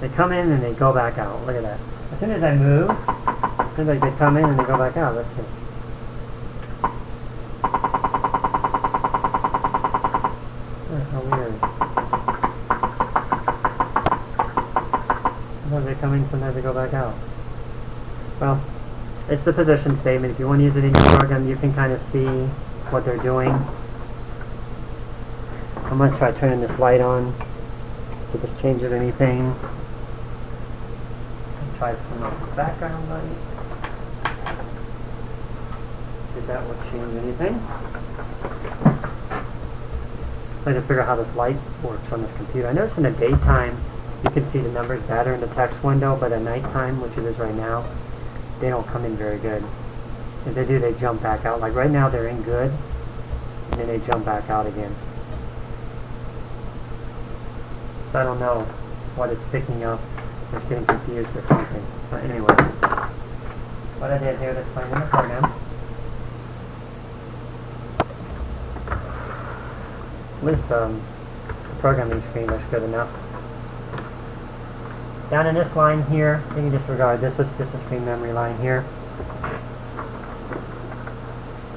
They come in and they go back out. Look at that. As soon as I move, it seems like they come in and they go back out. Let's see. How weird. Sometimes they come in, sometimes they go back out. Well, it's the position statement. If you want to use it in your program, you can kind of see what they're doing. I'm going to try turning this light on, see if this changes anything. Try to turn off the background light. See if that will change anything. Trying to figure out how this light works on this computer. I notice in the daytime you can see the numbers better in the text window, but at nighttime, which it is right now, they don't come in very good. If they do, they jump back out. Like right now, they're in good, and then they jump back out again. So I don't know what it's picking up. It's getting confused or something. But anyway, what I did here to explain in the program. At least the programming screen looks good enough. Down in this line here, you can disregard this. It's just a screen memory line here.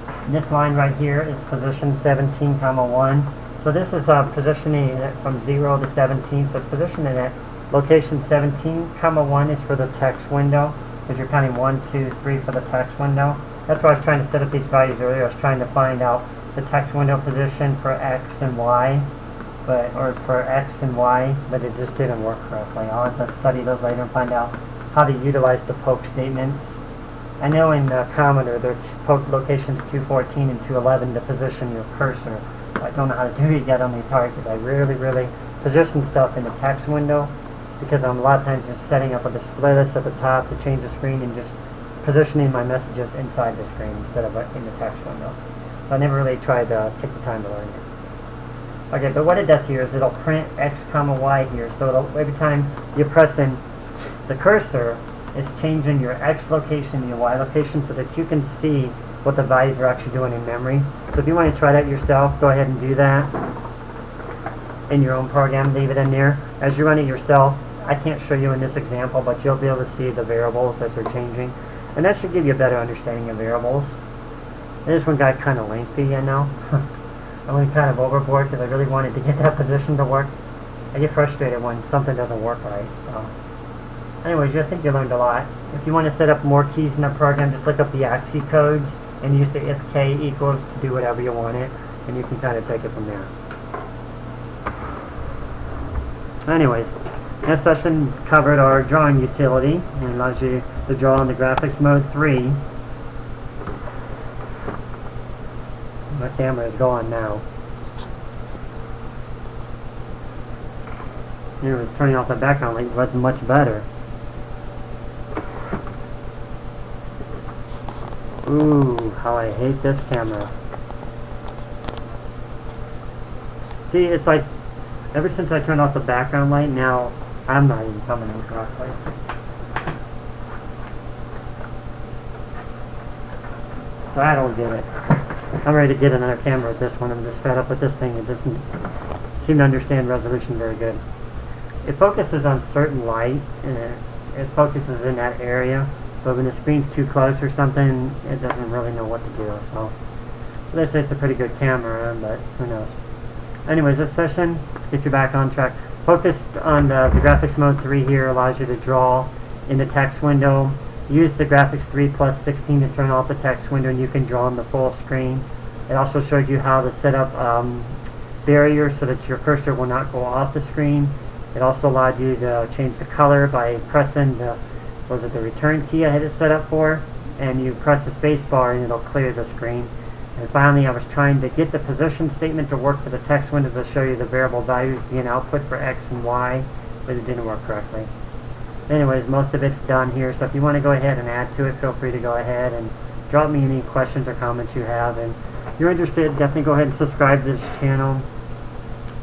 And this line right here is position 17, 1. So this is positioning it from 0 to 17. So it's positioning at location 17, 1 is for the text window, because you're counting 1, 2, 3 for the text window. That's why I was trying to set up these values earlier. I was trying to find out the text window position for X and Y, or for X and Y, but it just didn't work correctly. I'll have to study those later and find out how to utilize the poke statements. I know in Commodore there's poke locations 214 and 211 to position your cursor. I don't know how to do it yet on the Atari because I really position stuff in the text window, because I'm a lot of times just setting up a display list at the top to change the screen and just positioning my messages inside the screen instead of in the text window. So I never really tried to take the time to learn it. Okay, but what it does here is it'll print X, Y here. So every time you're pressing the cursor, it's changing your X location and your Y location so that you can see what the values are actually doing in memory. So if you want to try that yourself, go ahead and do that in your own program. Leave it in there. As you run it yourself, I can't show you in this example, but you'll be able to see the variables as they're changing. And that should give you a better understanding of variables. This one got kind of lengthy, I know. I went kind of overboard because I really wanted to get that position to work. I get frustrated when something doesn't work right. So, anyways, I think you learned a lot. If you want to set up more keys in a program, just look up the AXI codes and use the if k equals to do whatever you want it, and you can kind of take it from there. Anyways, this session covered our drawing utility and allows you to draw in the graphics mode 3. My camera is gone now. It was turning off the background light. It wasn't much better. Ooh, how I hate this camera. See, it's like ever since I turned off the background light, now I'm not even coming in correctly. So I don't get it. I'm ready to get another camera with this one. I'm just fed up with this thing. It doesn't seem to understand resolution very good. It focuses on certain light, and it focuses in that area. But when the screen's too close or something, it doesn't really know what to do. So they say it's a pretty good camera, but who knows. Anyways, this session, let's get you back on track. Focused on the graphics mode 3 here allows you to draw in the text window. Use the graphics 3 plus 16 to turn off the text window, and you can draw on the full screen. It also showed you how to set up barriers so that your cursor will not go off the screen. It also allowed you to change the color by pressing the return key I had it set up for, and you press the space bar and it'll clear the screen. And finally, I was trying to get the position statement to work for the text window to show you the variable values being output for X and Y, but it didn't work correctly. Anyways, most of it's done here, so if you want to go ahead and add to it, feel free to go ahead and drop me any questions or comments you have. And if you're interested, definitely go ahead and subscribe to this channel.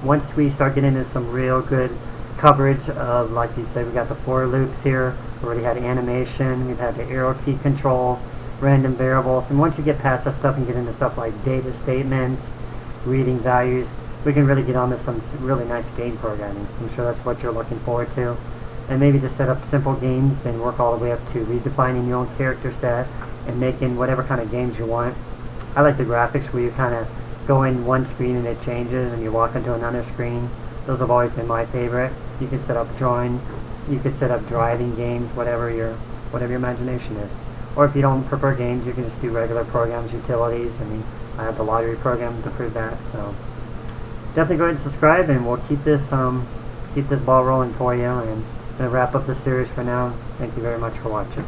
Once we start getting into some real good coverage of, like you said, we got the for loops here, we already had animation, we've had the arrow key controls, random variables, and once you get past that stuff and get into stuff like data statements, reading values, we can really get on to some really nice game programming. I'm sure that's what you're looking forward to. And maybe just set up simple games and work all the way up to redefining your own character set and making whatever kind of games you want. I like the graphics where you kind of go in one screen and it changes and you walk into another screen. Those have always been my favorite. You can set up drawing, you could set up driving games, whatever your imagination is. Or if you don't prefer games, you can just do regular programs, utilities. I mean, I have the lottery program to prove that. So definitely go ahead and subscribe, and we'll keep this ball rolling for you. And I'm going to wrap up the series for now. Thank you very much for watching.